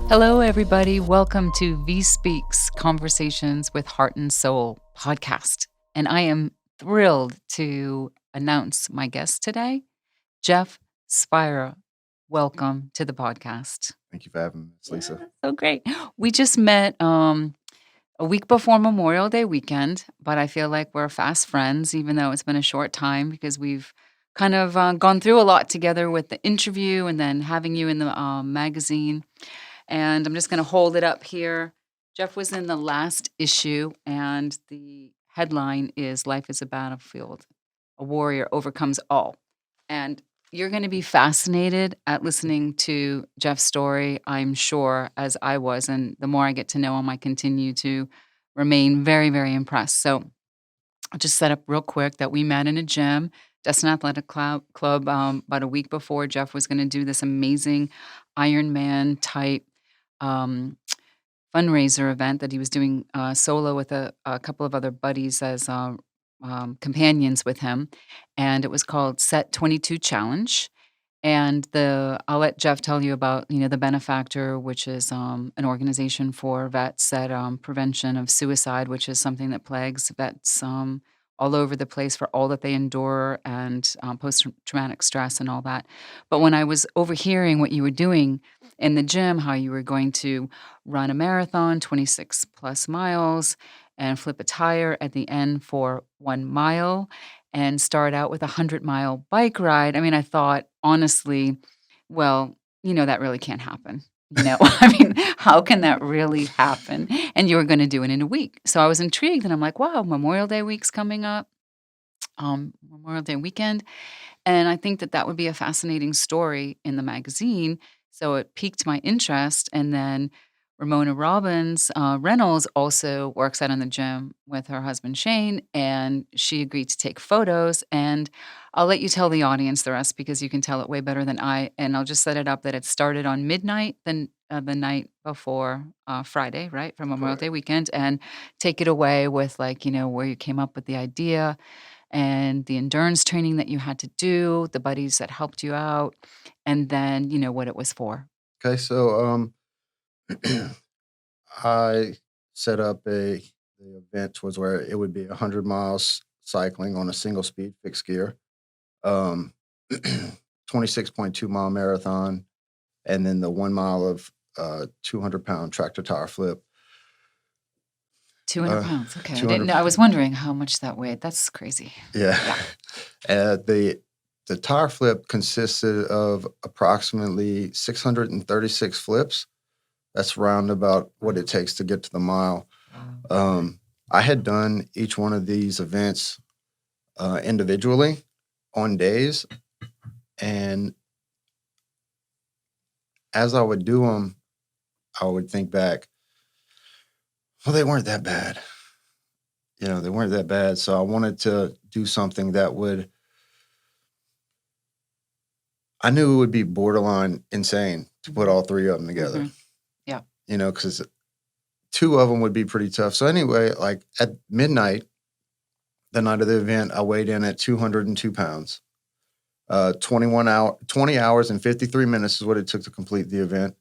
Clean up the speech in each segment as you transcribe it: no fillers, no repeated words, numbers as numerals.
Hello, everybody. Welcome to VIE Speaks, Conversations with Heart and Soul podcast. And I am thrilled to announce my guest today, Geoff Speyrer. Welcome to the podcast. Thank you for having me, Miss Lisa. So great. We just met a week before Memorial Day weekend, but I feel like we're fast friends, even though it's been a short time because we've kind of gone through a lot together with the interview and then having you in the magazine. And I'm just going to hold it up here. Geoff was in the last issue, and the headline is Life is a Battlefield. A warrior overcomes all. And you're going to be fascinated at listening to Geoff's story, I'm sure, as I was. And the more I get to know him, I continue to remain very, very impressed. So I'll just set up real quick that we met in a gym, Destin Athletic Club, about a week before Geoff was going to do this amazing Ironman type um, fundraiser event that he was doing solo with a couple of other buddies as companions with him, and it was called Set 22 Challenge. And I'll let Geoff tell you about the Benefactor, which is an organization for vets that prevention of suicide, which is something that plagues vets all over the place for all that they endure and post traumatic stress and all that. But when I was overhearing what you were doing in the gym, how you were going to run a marathon, 26 plus miles, and flip a tire at the end for 1 mile and start out with a 100-mile bike ride. I mean, I thought, honestly, well, that really can't happen. I mean, how can that really happen? And you were going to do it in a week. So I was intrigued and I'm like, wow, Memorial Day week's coming up, Memorial Day weekend. And I think that that would be a fascinating story in the magazine. So it piqued my interest. And then Ramona Robbins Reynolds also works out in the gym with her husband Shane, and she agreed to take photos. And I'll let you tell the audience the rest because you can tell it way better than I. And I'll just set it up that it started on midnight, then the night before Friday, right, for Memorial Day Correct. weekend, and take it away with where you came up with the idea and the endurance training that you had to do, the buddies that helped you out, and then what it was for. Okay, so I set up the event was where it would be 100 miles cycling on a single speed fixed gear, 26.2 mile marathon, and then the 1 mile of 200-pound tractor tire flip. 200 pounds. Okay. I didn't 200. know. I was wondering how much that weighed. That's crazy. Yeah. Yeah. The tire flip consisted of approximately 636 flips. That's round about what it takes to get to the mile. I had done each one of these events individually on days, and as I would do them, I would think back, well, they weren't that bad. They weren't that bad. So I wanted to do something that I knew it would be borderline insane to put all three of them together. Mhm. Yeah. Because two of them would be pretty tough. So anyway, like at midnight, the night of the event, I weighed in at 202 pounds. 20 hours and 53 minutes is what it took to complete the event.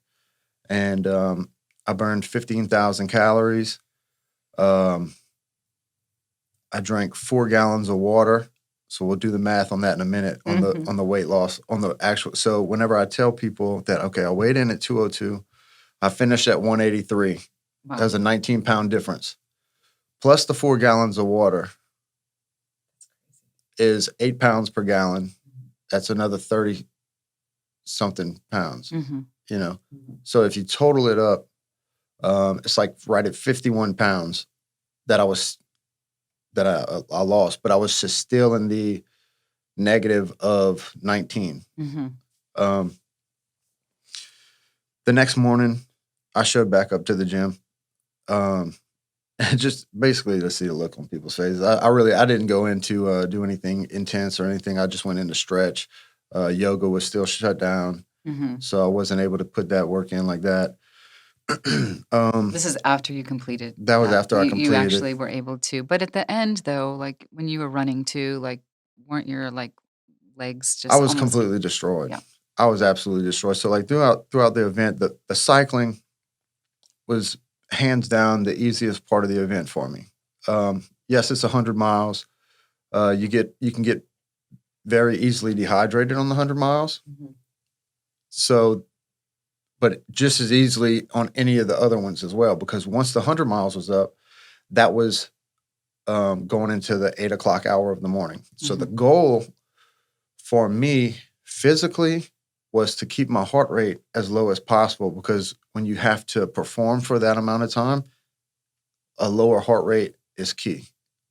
And I burned 15,000 calories. I drank 4 gallons of water. So we'll do the math on that in a minute on the weight loss, on the actual. So whenever I tell people that, okay, I weighed in at 202, I finished at 183. Wow. That was a 19-pound difference. Plus the 4 gallons of water is 8 pounds per gallon. That's another 30-something pounds, So if you total it up, it's like right at 51 pounds that I lost, but I was just still in the negative of 19. The next morning, I showed back up to the gym, just basically to see the look on people's faces. I didn't go into do anything intense or anything. I just went in to stretch. Yoga was still shut down, so I wasn't able to put that work in like that. This is after you completed. That was after I completed. You actually were able to. But at the end, though, like when you were running too, like weren't your legs just? I was almost completely destroyed. Yeah. I was absolutely destroyed. So like throughout the event, the cycling was hands down the easiest part of the event for me. Yes, it's 100 miles. You can get very easily dehydrated on the 100 miles. Mhm. So, but just as easily on any of the other ones as well, because once the 100 miles was up, that was going into the 8 o'clock hour of the morning. So the Mhm. goal for me physically was to keep my heart rate as low as possible, because when you have to perform for that amount of time, a lower heart rate is key.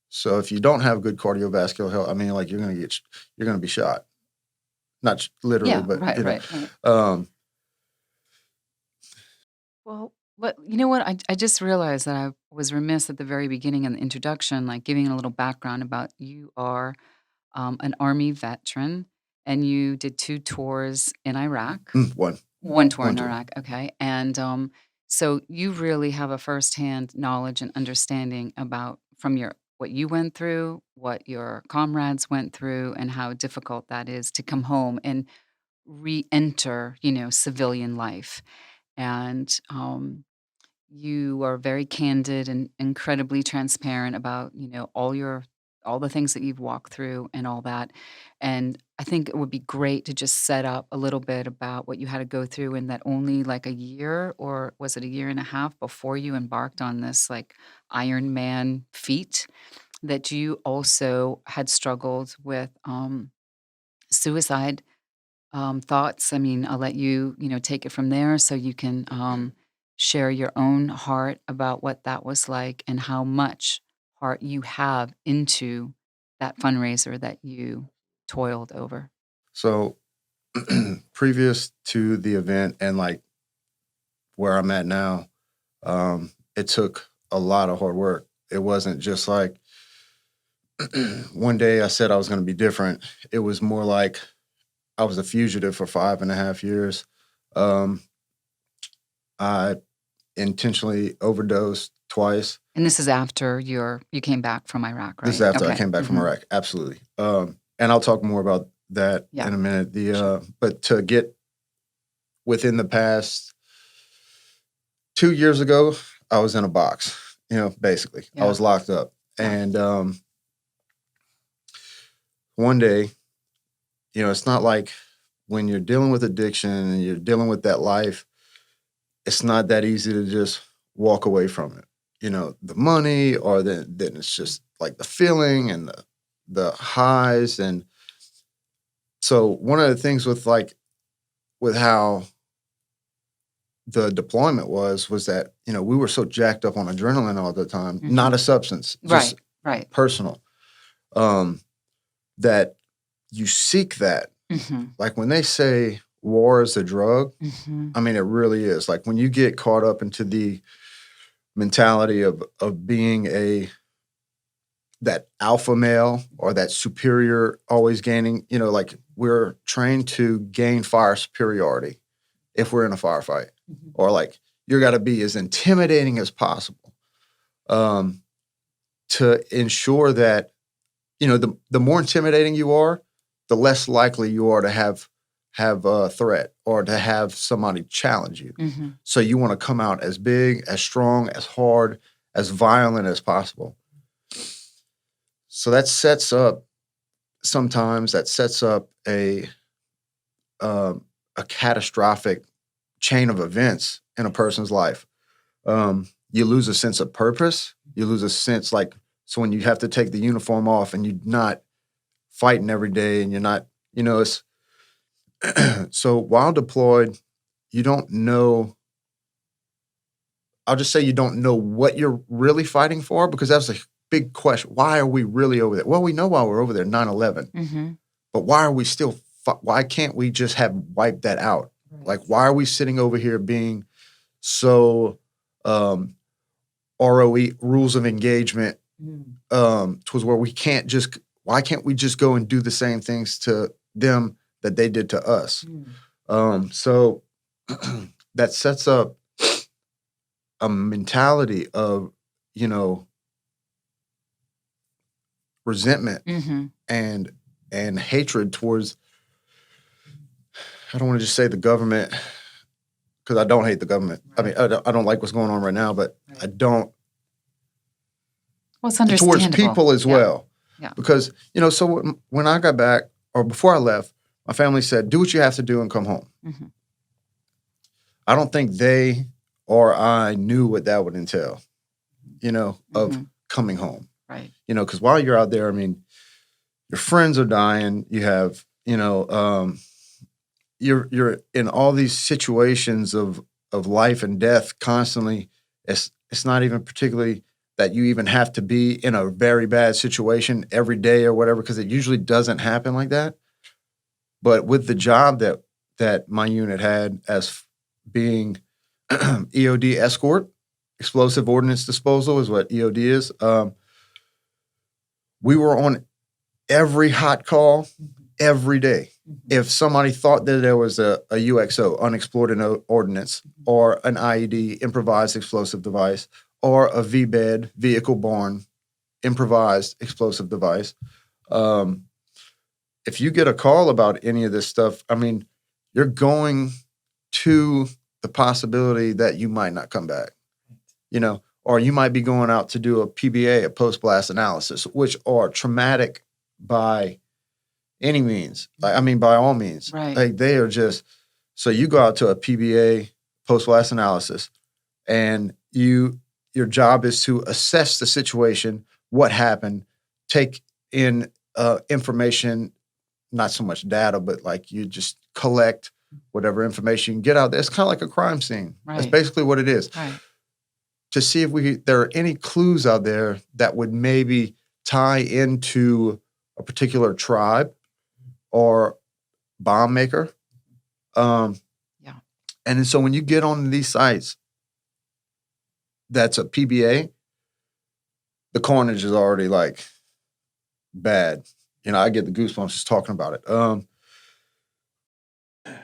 So if you don't have good cardiovascular health, I mean, like you're gonna be shot. Not literally, Yeah, but right, right, right. um, Well, but you know what? I just realized that I was remiss at the very beginning in the introduction, like giving a little background about you are an Army veteran and you did 2 tours in Iraq. one 1 tour one in tour. Iraq, okay, and, so you really have a firsthand knowledge and understanding about from your what you went through, what your comrades went through, and how difficult that is to come home and re-enter, civilian life, and, you are very candid and incredibly transparent about, all the things that you've walked through and all that. And I think it would be great to just set up a little bit about what you had to go through in that only like a year or was it a year and a half before you embarked on this like Iron Man feat that you also had struggled with suicide thoughts. I mean, I'll let you, take it from there so you can share your own heart about what that was like and how much heart you have into that fundraiser that you toiled over. So previous to the event and like where I'm at now, it took a lot of hard work. It wasn't just like one day I said I was going to be different. It was more like I was a fugitive for 5.5 years. Um, I intentionally overdosed twice. And this is after you came back from Iraq, This is right? after I Okay. came back from Hmm. Iraq. Absolutely. And I'll talk more about that Yeah. in a minute. Sure. But to get within the past 2 years ago, I was in a box. Basically, I Yeah. was locked up. Yeah. And one day, it's not like when you're dealing with addiction and you're dealing with that life, it's not that easy to just walk away from it. The money, or then it's just like the feeling and the highs. And so one of the things with how the deployment was that, we were so jacked up on adrenaline all the time, Hmm. not a substance, just Right. Right. personal, um, that you seek that. Hmm. Like when they say war is a drug, Hmm. I mean, it really is. Like when you get caught up into the mentality of being that alpha male or that superior, always gaining, like we're trained to gain fire superiority if we're in a firefight, Hmm. or like you got to be as intimidating as possible, um, to ensure that, the more intimidating you are, the less likely you are to have a threat or to have somebody challenge you. Hmm. So you want to come out as big, as strong, as hard, as violent as possible. So that sets up um, a catastrophic chain of events in a person's life. You lose a sense of purpose. You lose a sense, like, so when you have to take the uniform off and you're not fighting every day and you're not, it's so while deployed, you don't know. I'll just say you don't know what you're really fighting for, because that's a big question. Why are we really over there? Well, we know why we're over there, 9/11. Hmm. But why are we still why can't we just have wiped that out? Right. Like, why are we sitting over here being so um, ROE, rules of engagement, Mm. towards where why can't we just go and do the same things to them that they did to us? Mm. So that sets up a mentality of, you know, resentment Mhm. and hatred towards, I don't want to just say the government, because I don't hate the government. I mean, I don't like what's going on right now, but I don't Well, it's towards understandable. people as Yeah. well. Yeah. Because, so when I got back or before I left, my family said, do what you have to do and come home. Mm-hmm. I don't think they or I knew what that would entail, of coming home. Right. Because while you're out there, I mean, your friends are dying. You have, you're in all these situations of life and death constantly. It's not even particularly that you even have to be in a very bad situation every day or whatever, because it usually doesn't happen like that. But with the job that my unit had as being EOD escort, explosive ordnance disposal is what EOD is. We were on every hot call every day. If somebody thought that there was a UXO, unexploded ordnance, or an IED, improvised explosive device, or a VBED, vehicle-borne improvised explosive device, if you get a call about any of this stuff, I mean, you're going to the possibility that you might not come back, or you might be going out to do a PBA, a post-blast analysis, which are traumatic by any means. I mean, by all means. Right. Like they are just, so you go out to a PBA, post-blast analysis, and your job is to assess the situation, what happened, take in information, not so much data, but like you just collect whatever information you can get out there. It's kind of like a crime scene. Right. That's basically what it is. Right. To see if there are any clues out there that would maybe tie into a particular tribe or bomb maker. Yeah. And then so when you get on these sites, that's a PBA, the carnage is already like bad. I get the goosebumps just talking about it.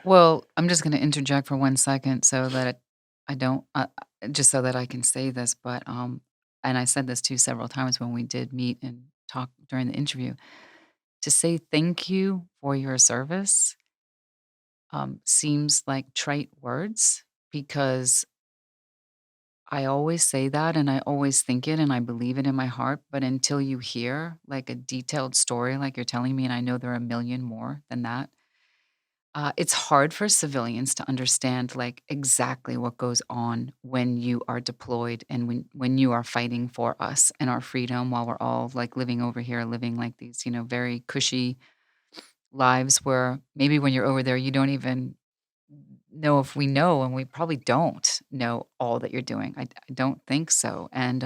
Well, I'm just going to interject for 1 second so that I don't, just so that I can say this, but, and I said this too several times when we did meet and talk during the interview, to say thank you for your service seems like trite words because I always say that and I always think it and I believe it in my heart. But until you hear like a detailed story like you're telling me, and I know there are a million more than that, it's hard for civilians to understand like exactly what goes on when you are deployed and when you are fighting for us and our freedom while we're all like living over here, living like these, very cushy lives where maybe when you're over there, you don't even know if we know, and we probably don't know all that you're doing. I don't think so. And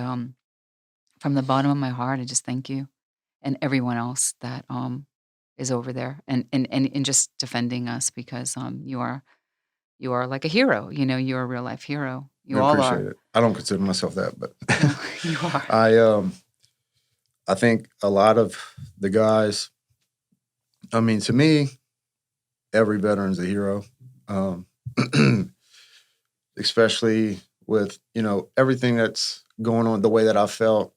from the bottom of my heart, I just thank you and everyone else that is over there and just defending us because you are like a hero. You're a real life hero. You I all appreciate are. it. I don't consider myself that, but No, you are. I think a lot of the guys, I mean, to me, every veteran's a hero. Especially with, everything that's going on, the way that I felt.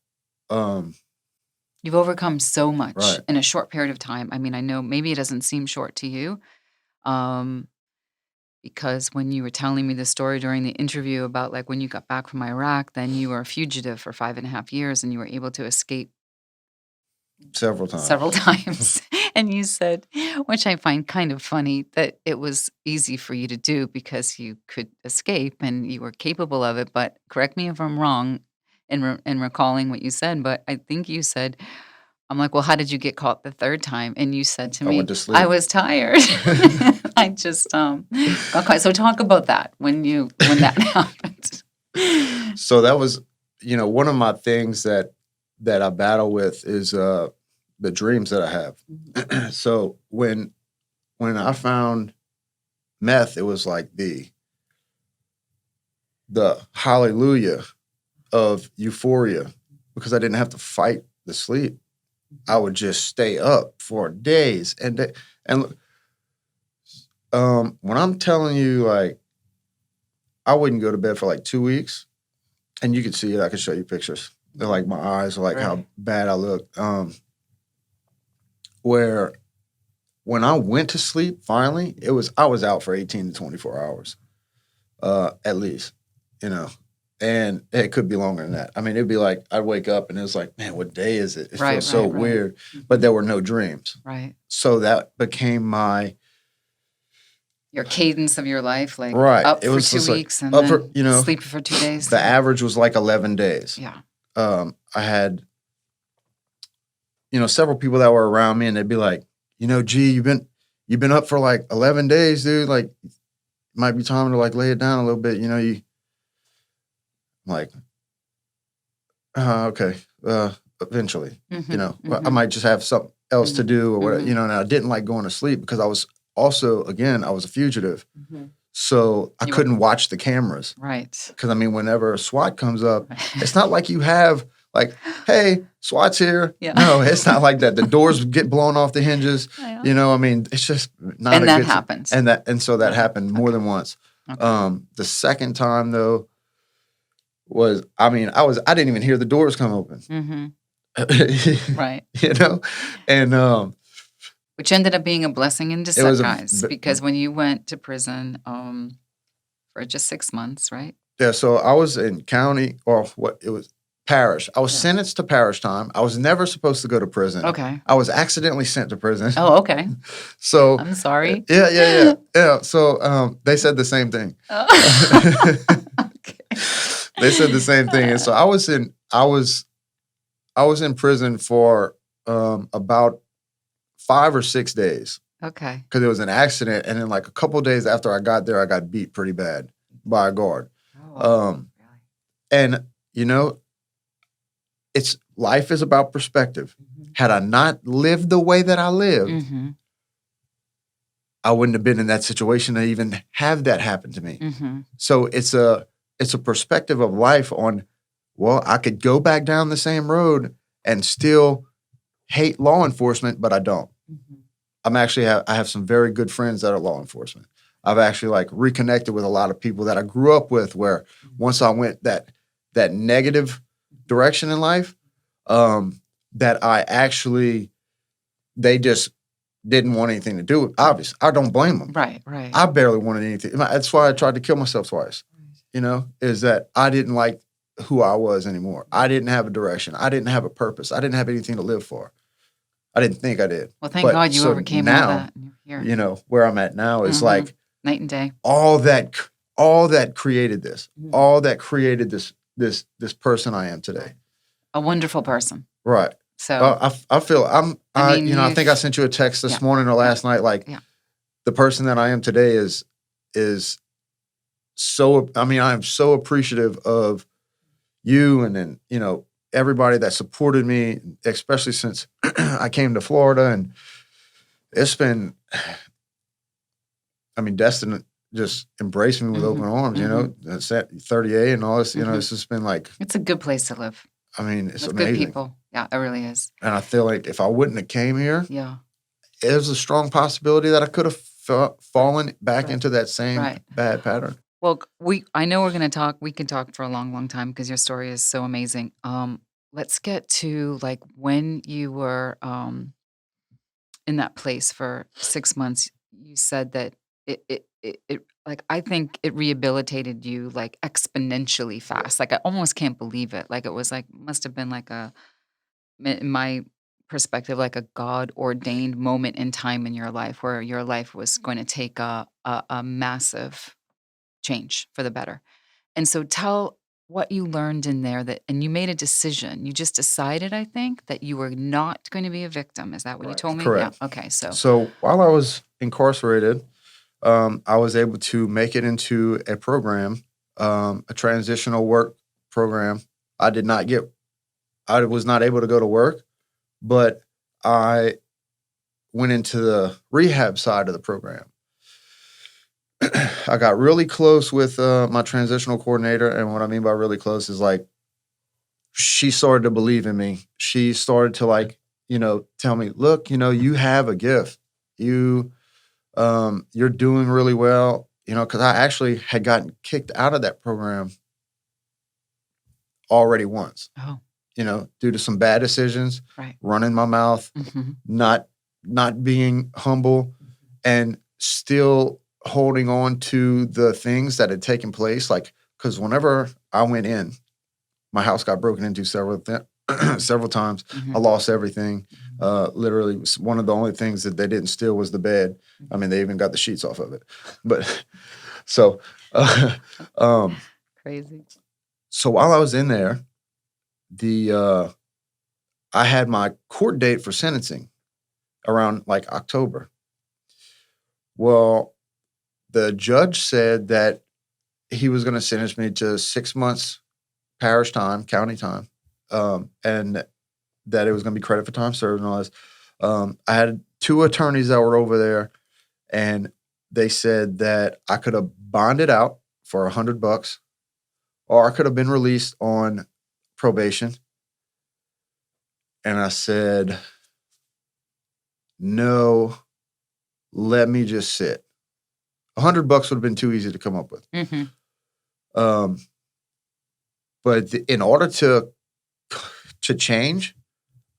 You've overcome so much Right. in a short period of time. I mean, I know maybe it doesn't seem short to you. Because when you were telling me the story during the interview about like when you got back from Iraq, then you were a fugitive for 5.5 years and you were able to escape several times. times. And you said, which I find kind of funny, that it was easy for you to do because you could escape and you were capable of it. But correct me if I'm wrong in recalling what you said, but I think you said, I'm like, well, how did you get caught the third time? And you said to I me, went to sleep. I was tired. I just got caught. So talk about that when that happened. So that was, one of my things that I battle with is the dreams that I have. So when I found meth, it was like the hallelujah of euphoria because I didn't have to fight the sleep. I would just stay up for days and when I'm telling you, like, I wouldn't go to bed for like 2 weeks, and you could see it. I could show you pictures. They're like my eyes are like how bad I look. Where when I went to sleep, finally, I was out for 18 to 24 hours. at least, you know. And it could be longer than that. I mean, it'd be like I'd wake up and it was like, man, what day is it? It Right, feels so right, right. weird, but there were no dreams. Right. So that became my Your cadence of your life, like right. up It for was 2 just like weeks and up for then sleep for 2 days. the average was like 11 days. Yeah. I had several people that were around me, and they'd be like, gee, you've been up for like 11 days, dude. Like, might be time to like lay it down a little bit. I'm like, okay, eventually, I might just have something else to do or whatever, and I didn't like going to sleep because I was also, again, I was a fugitive. So I couldn't watch the cameras. Right. Because, I mean, whenever a SWAT comes up, it's not like you have like, hey, SWAT's here. Yeah. No, it's not like that. The doors get blown off the hinges. Yeah. I mean, it's just not And a that good happens. And so that happened more than once. Okay. The second time though was, I mean, I didn't even hear the doors come open. Right. And which ended up being a blessing in it was disguise because when you went to prison for just 6 months, right? Yeah, so I was in county, or what it was, parish. I was sentenced to parish time. I was never supposed to go to prison. Okay. I was accidentally sent to prison. Oh, okay. So I'm sorry. Yeah. So they said the same thing. Okay. They said the same thing, and so I was in prison for about 5 or 6 days. Okay. Because it was an accident, and then like a couple of days after I got there, I got beat pretty bad by a guard. Oh, And it's life is about perspective. Had I not lived the way that I lived, I wouldn't have been in that situation to even have that happen to me. So it's a perspective of life on, well, I could go back down the same road and still hate law enforcement, but I don't. I have some very good friends that are law enforcement. I've actually like reconnected with a lot of people that I grew up with, where once I went that negative direction in life, that they just didn't want anything to do with. Obviously, I don't blame them. Right. I barely wanted anything. That's why I tried to kill myself twice. Is that I didn't like who I was anymore. I didn't have a direction. I didn't have a purpose. I didn't have anything to live for. I didn't think I did. Well, thank God you overcame all that. Where I'm at now is like night and day. All that created this. All that created this person I am today. A wonderful person. Right. So I feel I think I sent you a text this morning or last night. Like the person that I am today is so. I mean, I am so appreciative of you, and then everybody that supported me, especially since I came to Florida, and it's been. I mean, Destin just embraced me with open arms. It's at 38 and all this. It's just been like it's a good place to live. I mean, it's with amazing. Good people. Yeah, it really is. And I feel like if I wouldn't have came here, there's a strong possibility that I could have fallen back into that same bad pattern. Well, I know we're going to talk. We can talk for a long, long time because your story is so amazing. Let's get to like when you were in that place for 6 months. You said that it like I think it rehabilitated you like exponentially fast. Like I almost can't believe it. Like it was like must have been like in my perspective, like a God ordained moment in time in your life where your life was going to take a massive change for the better. And so tell what you learned in there and you made a decision. You just decided, I think, that you were not going to be a victim. Is that what you told me? Correct. Yeah. Okay. So while I was incarcerated, I was able to make it into a program, a transitional work program. I was not able to go to work, but I went into the rehab side of the program. I got really close with my transitional coordinator. And what I mean by really close is like, she started to believe in me. She started to like, tell me, look, you have a gift. You're doing really well, because I actually had gotten kicked out of that program already once. Oh. Due to some bad decisions, running my mouth, not being humble, and still holding on to the things that had taken place, like, because whenever I went in, my house got broken into several times. I Mhm. lost everything. Literally, one of the only things that they didn't steal was the bed. I mean, they even got the sheets off of it. But so, uh, um, Crazy. so while I was in there, the I had my court date for sentencing around like October. Well, the judge said that he was going to sentence me to 6 months parish time, county time, and that it was going to be credit for time served and all this. I had two attorneys that were over there, and they said that I could have bonded out for $100, or I could have been released on probation. And I said, no, let me just sit. $100 would have been too easy to come up with. Mhm. Um, but in order to change,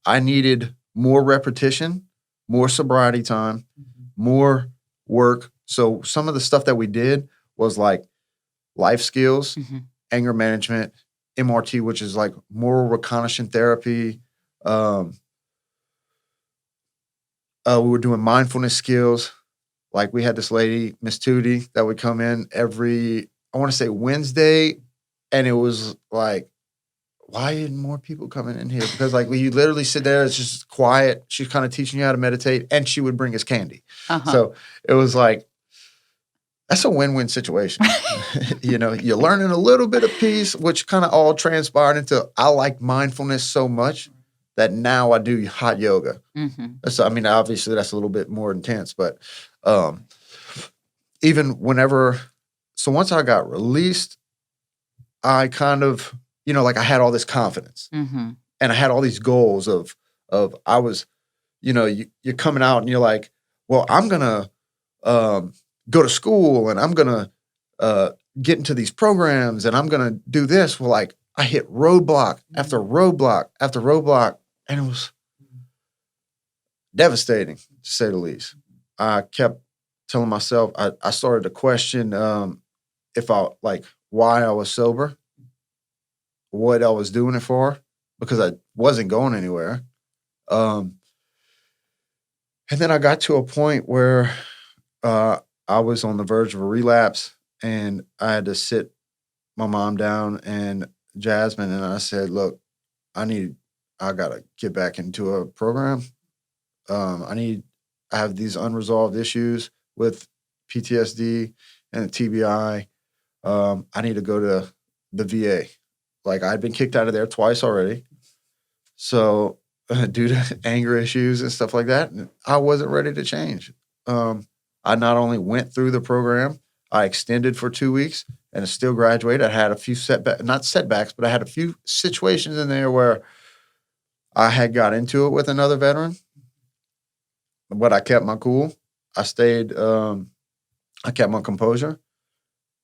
I needed more repetition, more sobriety time, more work. So some of the stuff that we did was like life skills, Mhm. anger management, MRT, which is like moral reconnaissance therapy. Um, we were doing mindfulness skills. Like we had this lady, Miss Tootie, that would come in every, I want to say Wednesday. And it was like, why isn't more people coming in here? Because like when you literally sit there, it's just quiet. She's kind of teaching you how to meditate, and she would bring us candy. Uh-huh. So it was like, that's a win-win situation. You're learning a little bit of peace, which kind of all transpired into I like mindfulness so much that now I do hot yoga. Mhm. So I mean, obviously that's a little bit more intense, but um, even whenever, so once I got released, I kind of, like I had all this confidence Mhm. and I had all these goals of I was, you're coming out and you're like, well, I'm gonna go to school and I'm gonna uh, get into these programs and I'm gonna do this. Well, like I hit roadblock after roadblock after roadblock, and it was devastating to say the least. I kept telling myself I started to question if I like why I was sober, what I was doing it for, because I wasn't going anywhere. Um, and then I got to a point where uh, I was on the verge of a relapse, and I had to sit my mom down and Jasmine, and I said, "Look, I gotta get back into a program. I have these unresolved issues with PTSD and TBI. I need to go to the VA. Like I'd been kicked out of there twice already, so due to anger issues and stuff like that, I wasn't ready to change. I not only went through the program, I extended for 2 weeks and still graduated. I had a few not setbacks, but I had a few situations in there where I had got into it with another veteran, but I kept my cool. I stayed. I kept my composure,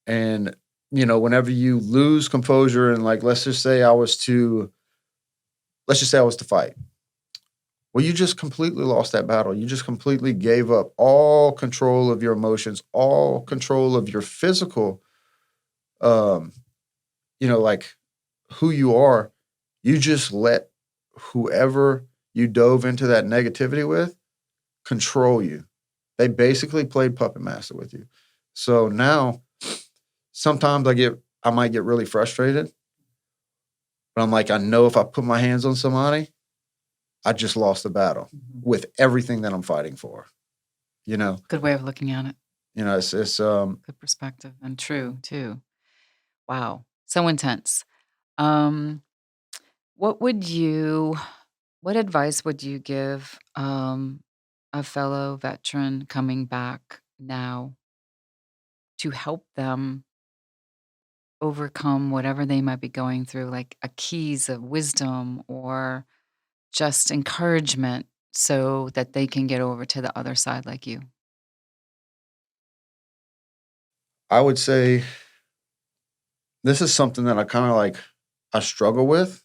and whenever you lose composure, and like let's just say I was to fight. Well, you just completely lost that battle. You just completely gave up all control of your emotions, all control of your physical, um, like who you are. You just let whoever you dove into that negativity with control you. They basically played puppet master with you. So now sometimes I might get really frustrated, but I'm like, I know if I put my hands on somebody, I just lost the battle with everything that I'm fighting for. You know, Good way of looking at it. it's Good perspective and true too. Wow. So intense. Um, what would you what advice would you give a fellow veteran coming back now to help them overcome whatever they might be going through, like a keys of wisdom or just encouragement so that they can get over to the other side like you? I would say this is something that I struggle with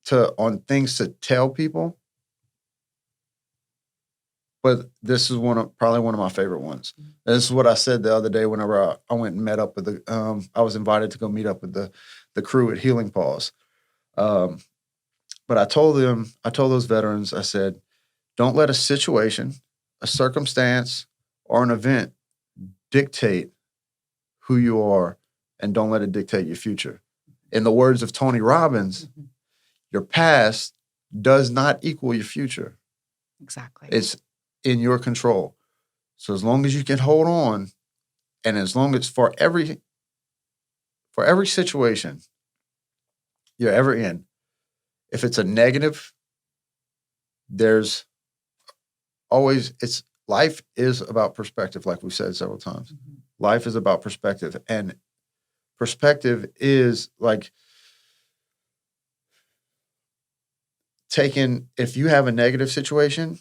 to on things to tell people, but this is probably one of my favorite ones. And this is what I said the other day whenever I went and met up with I was invited to go meet up with the crew at Healing Paws. Um, but I told those veterans, I said, don't let a situation, a circumstance, or an event dictate who you are, and don't let it dictate your future. In the words of Tony Robbins, your past does not equal your future. Exactly. It's in your control. So as long as you can hold on, and as long as for every situation you're ever in, if it's a negative, there's always life is about perspective, like we said several times. Life is about perspective, and perspective is like if you have a negative situation,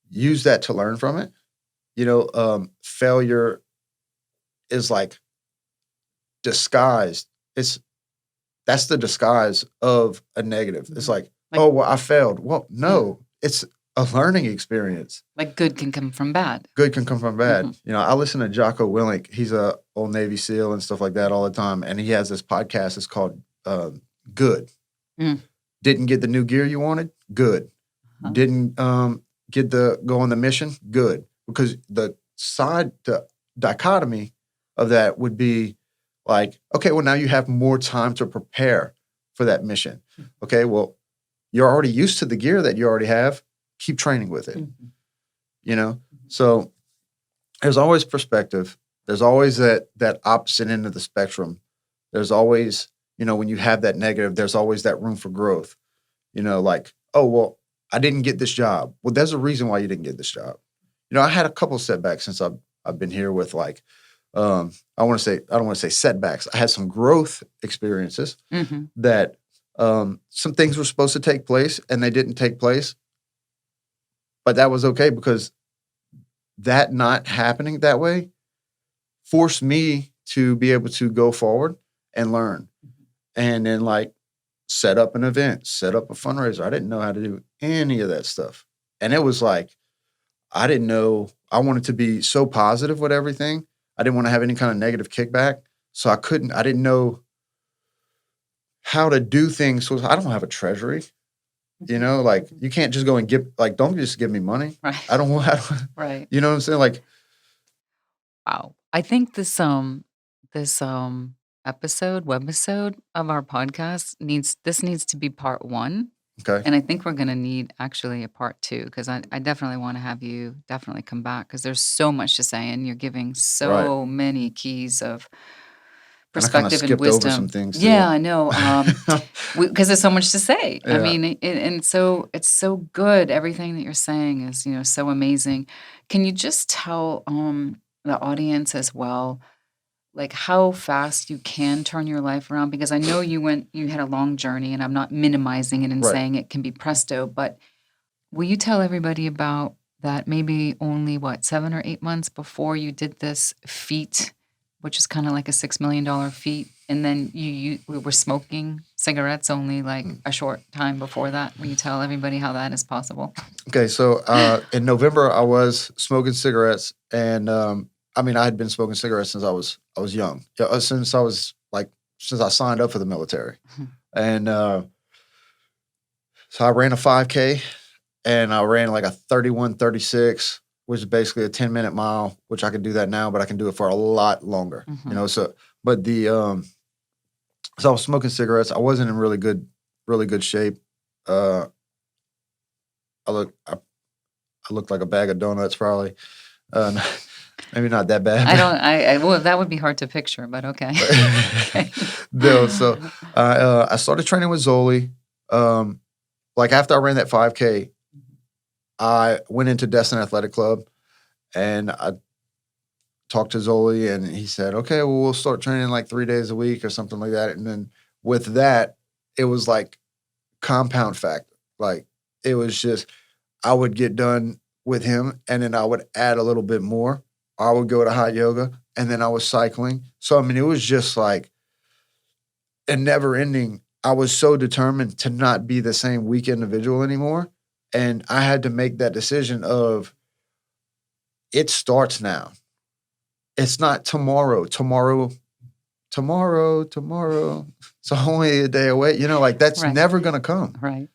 use that to learn from it. Failure is like disguised. That's the disguise of a negative. It's like, oh, well, I failed. Well, no, it's a learning experience. Like good can come from bad. Good can come from bad. I listen to Jocko Willink. He's a old Navy SEAL and stuff like that all the time. And he has this podcast. It's called Good. Didn't get the new gear you wanted? Good. Didn't go on the mission? Good. Because the dichotomy of that would be like, okay, well, now you have more time to prepare for that mission. Okay, well, you're already used to the gear that you already have. Keep training with it. So there's always perspective. There's always that opposite end of the spectrum. There's always, when you have that negative, there's always that room for growth. Like, oh, well, I didn't get this job. Well, there's a reason why you didn't get this job. I had a couple of setbacks since I've been here with like, I don't want to say setbacks. I had some growth experiences that some things were supposed to take place and they didn't take place. But that was okay, because that not happening that way forced me to be able to go forward and learn. And then like set up an event, set up a fundraiser. I didn't know how to do any of that stuff. And it was like, I didn't know. I wanted to be so positive with everything. I didn't want to have any kind of negative kickback. So I didn't know how to do things. So I don't have a treasury. Like you can't just go and don't just give me money. Right. I don't want. Right. You know what I'm saying? Like, wow. I think this webisode of our podcast needs to be part 1. okay. And I think we're going to need actually a part 2, because I definitely want to have you definitely come back, because there's so much to say and you're giving so many keys of And I kind of perspective and skipped over wisdom. some things too. Yeah, I know. Because there's so much to say. I Yeah. mean, and so it's so good. Everything that you're saying is, so amazing. Can you just tell the audience as well, like how fast you can turn your life around? Because I know you had a long journey, and I'm not minimizing it and Right. saying it can be presto, but will you tell everybody about that maybe only 7 or 8 months before you did this feat, which is kind of like a $6 million feat, and then we were smoking cigarettes only like a short time before that? Will you tell everybody how that is possible? Okay, so in November I was smoking cigarettes, and I had been smoking cigarettes since I was young. Yeah, since I signed up for the military, and so I ran a 5K, and I ran like a 31:36, which is basically a 10-minute mile, which I could do that now, but I can do it for a lot longer. So I was smoking cigarettes. I wasn't in really good shape. I looked like a bag of donuts, probably. Maybe not that bad. Well, that would be hard to picture, but okay. Okay. No, so I started training with Zoli. Like after I ran that 5K, I went into Destin Athletic Club, and I talked to Zoli, and he said, okay, well, we'll start training like 3 days a week or something like that. And then with that, it was like compound fact. Like it was just, I would get done with him, and then I would add a little bit more. I would go to hot yoga, and then I was cycling. So, it was just like a never ending. I was so determined to not be the same weak individual anymore. And I had to make that decision of, it starts now. It's not tomorrow. Tomorrow. It's only a day away. Like that's Right. never going to come. Right.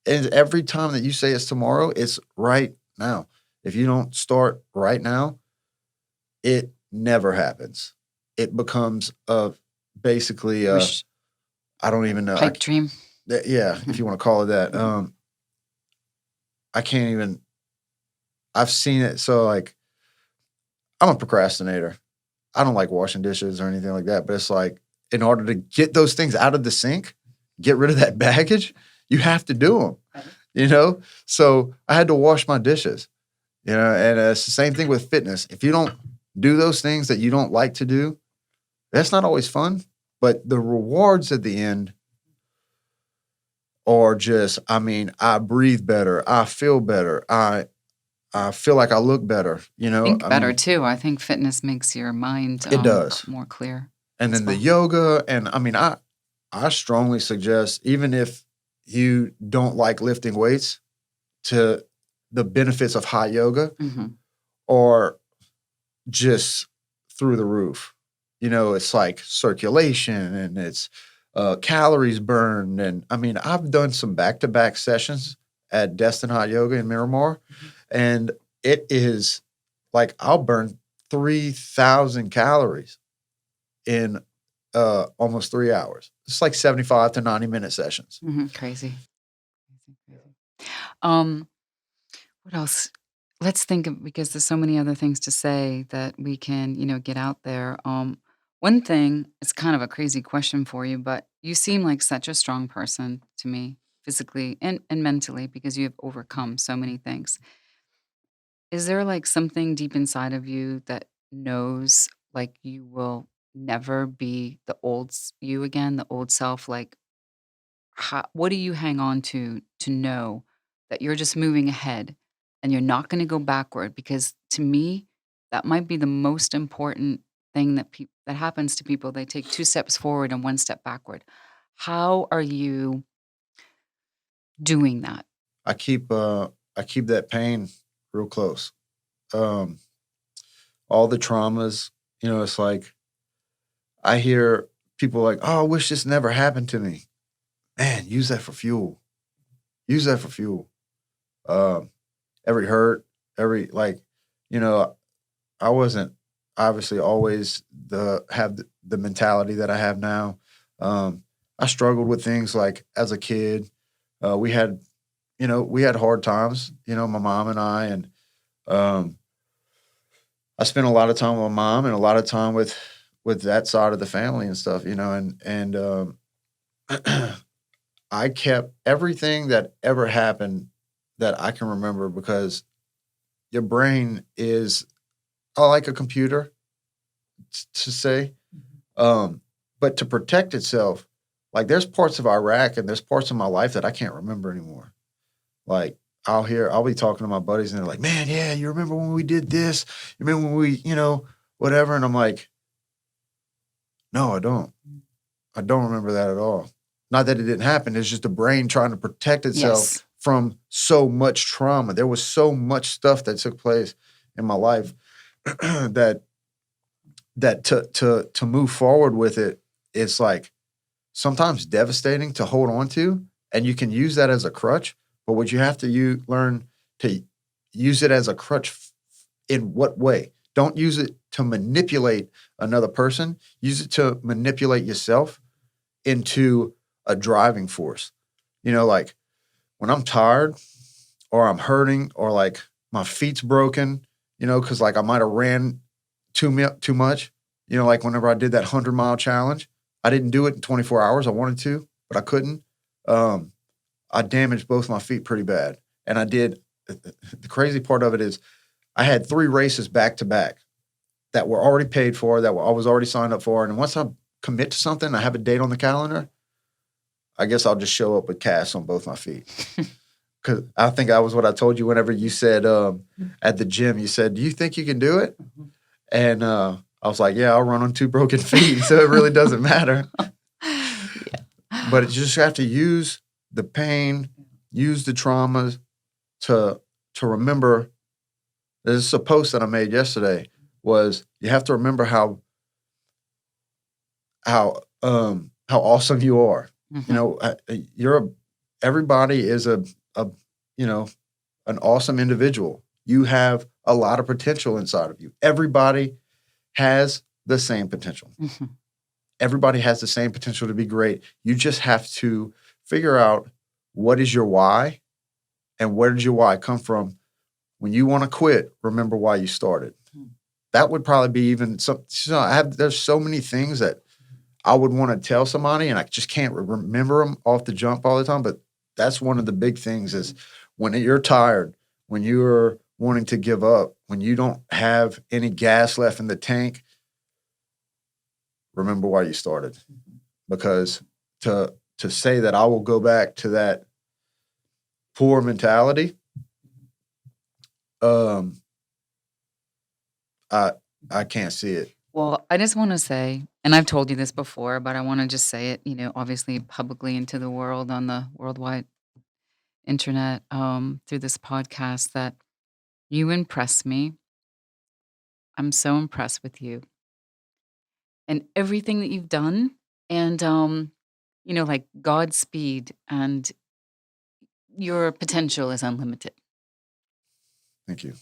And every time that you say it's tomorrow, it's right now. If you don't start right now, it never happens. It becomes basically Wish I don't even know. pipe dream. Yeah, if you want to call it that. I can't even. I've seen it. So like, I'm a procrastinator. I don't like washing dishes or anything like that. But it's like, in order to get those things out of the sink, get rid of that baggage, you have to do them. So I had to wash my dishes. And it's the same thing with fitness. If you don't do those things that you don't like to do, that's not always fun. But the rewards at the end are just, I breathe better. I feel better. I feel like I look better. Think better too. I think fitness makes your mind it does more clear. And then the yoga, and I strongly suggest, even if you don't like lifting weights, to the benefits of hot yoga are just through the roof. It's like circulation and it's calories burned. And I've done some back-to-back sessions at Destin Hot Yoga in Miramar, and it is like I'll burn 3,000 calories in almost 3 hours. It's like 75 to 90-minute sessions. Crazy. What else? Let's think of, because there's so many other things to say that we can, get out there. One thing, it's kind of a crazy question for you, but you seem like such a strong person to me, physically and mentally, because you have overcome so many things. Is there like something deep inside of you that knows like you will never be the you again, the old self? Like, what do you hang on to know that you're just moving ahead and you're not going to go backward? Because to me, that might be the most important thing that happens to people. They take 2 steps forward and 1 step backward. How are you doing that? I keep that pain real close. All the traumas, it's like I hear people like, "Oh, I wish this never happened to me." Man, use that for fuel. Use that for fuel. Every hurt, I wasn't obviously always the mentality that I have now. I struggled with things like as a kid. We had hard times, my mom and I, and I spent a lot of time with my mom and a lot of time with that side of the family and stuff, and I kept everything that ever happened that I can remember, because your brain is like a computer to say, but to protect itself, like there's parts of Iraq and there's parts of my life that I can't remember anymore. Like I'll be talking to my buddies and they're like, "Man, yeah, you remember when we did this? You remember when we, whatever?" And I'm like, "No, I don't. I don't remember that at all. Not that it didn't happen. It's just the brain trying to protect itself from so much trauma. There was so much stuff that took place in my life that to move forward with it, it's like sometimes devastating to hold on to, and you can use that as a crutch. But what you have to learn to use it as a crutch in what way? Don't use it to manipulate another person. Use it to manipulate yourself into a driving force. Like when I'm tired or I'm hurting or like my feet's broken, because like I might have ran too much. Like whenever I did that 100-mile challenge, I didn't do it in 24 hours. I wanted to, but I couldn't. I damaged both my feet pretty bad. And I did. The crazy part of it is I had 3 races back to back that were already paid for, I was already signed up for. And once I commit to something, I have a date on the calendar, I guess I'll just show up with casts on both my feet. Because I think that was what I told you whenever you said at the gym, you said, "Do you think you can do it?" And I was like, "Yeah, I'll run on 2 broken feet, so it really doesn't matter." But you just have to use the pain, use the traumas to remember This is a post that I made yesterday. Was you have to remember how awesome you are. You Mhm. know, you're a everybody is a you know an awesome individual. You have a lot of potential inside of you. Everybody has the same potential. Mhm. Everybody has the same potential to be great. You just have to figure out what is your why and where did your why come from. When you want to quit, remember why you started. Mm. That would probably be even some. There's so many things that I would want to tell somebody, and I just can't remember them off the jump all the time. But that's one of the big things is when you're tired, when you're wanting to give up, when you don't have any gas left in the tank, remember why you started. Because to say that I will go back to that poor mentality, um, I I can't see it. Well, I just wanna say, and I've told you this before, but I wanna just say it, obviously publicly into the world on the worldwide internet, through this podcast that you impress me. I'm so impressed with you and everything that you've done and, like Godspeed and your potential is unlimited. Thank you.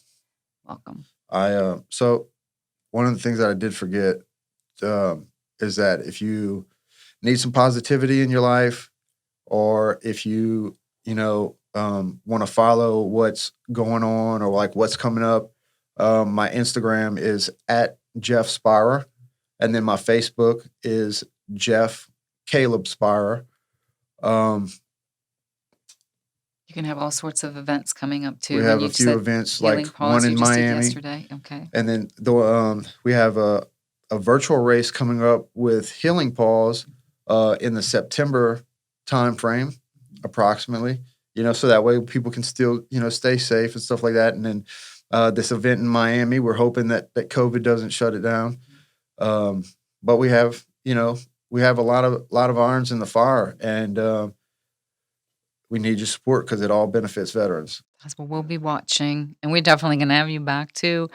Welcome. So one of the things that I did forget is that if you need some positivity in your life, or if you want to follow what's going on or like what's coming up, my Instagram is at Geoff Speyrer, and then my Facebook is Geoff Caleb Speyrer. Um, You can have all sorts of events coming up we too, and have a you few said events, like healing one pause you in just did Miami, yesterday. Okay. and then we have a virtual race coming up with Healing Paws in the September time frame, approximately. So that way people can still stay safe and stuff like that. And then this event in Miami, we're hoping that COVID doesn't shut it down. Um, but we have a lot of irons in the fire, and we need your support because it all benefits veterans. That's what we'll be watching, and we're definitely gonna have you back too.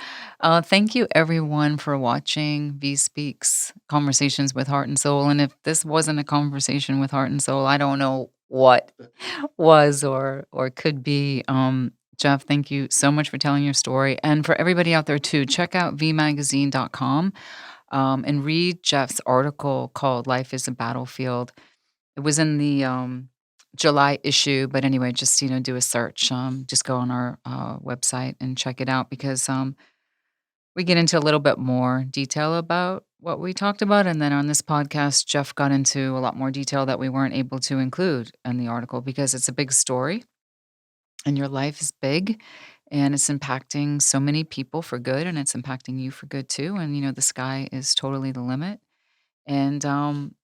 Thank you everyone for watching V Speaks Conversations with Heart and Soul. And if this wasn't a conversation with heart and soul, I don't know what was or could be. Jeff, thank you so much for telling your story. And for everybody out there too, check out vmagazine.com and read Jeff's article called Life is a Battlefield. It was in the, July issue, but anyway, just, do a search, just go on our, website and check it out because, we get into a little bit more detail about what we talked about, and then on this podcast, Jeff got into a lot more detail that we weren't able to include in the article because it's a big story, and your life is big, and it's impacting so many people for good, and it's impacting you for good too, and, the sky is totally the limit. And,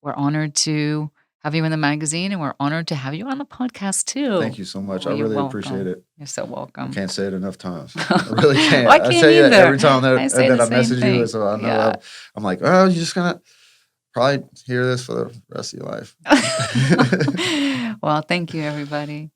we're honored to have you in the magazine, and we're honored to have you on the podcast Thank too. you so much. Oh, I you're really appreciate welcome. it. You're so I welcome. can't say it enough times. I really Well, can't. I I can't tell you that either. every time I that, say that the I same message you, thing. so I know Yeah. I'm like, oh, you're just gonna probably hear this for the rest of your life. Well, thank you, everybody.